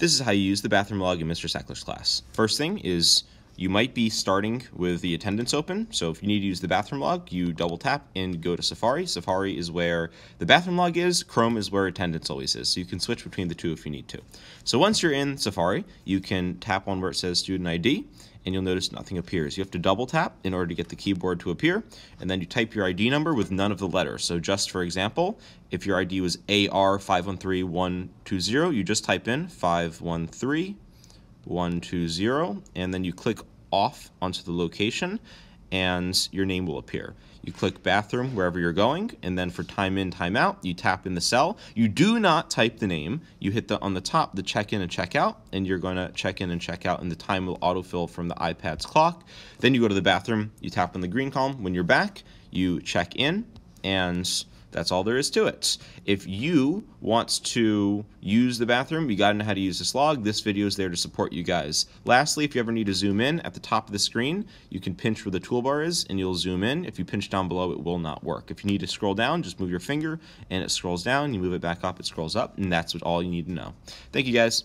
This is how you use the bathroom log in Mr. Sackler's class. First thing is you might be starting with the attendance open, so if you need to use the bathroom log, you double tap and go to Safari. Safari is where the bathroom log is, Chrome is where attendance always is, so you can switch between the two if you need to. So once you're in Safari, you can tap on where it says student ID, and you'll notice nothing appears. You have to double tap in order to get the keyboard to appear, and then you type your ID number with none of the letters. So just for example, if your ID was AR513120, you just type in 513120, and then you click off onto the location, and your name will appear. You click bathroom wherever you're going, and then for time in, time out, you tap in the cell. You do not type the name. You hit on the top, the check in and check out, and you're going to check in and check out, and the time will autofill from the iPad's clock. Then you go to the bathroom, you tap on the green column. When you're back, you check in, and that's all there is to it. If you want to use the bathroom, you gotta know how to use this log. This video is there to support you guys. Lastly, if you ever need to zoom in, at the top of the screen, you can pinch where the toolbar is and you'll zoom in. If you pinch down below, it will not work. If you need to scroll down, just move your finger and it scrolls down. You move it back up, it scrolls up, and that's all you need to know. Thank you guys.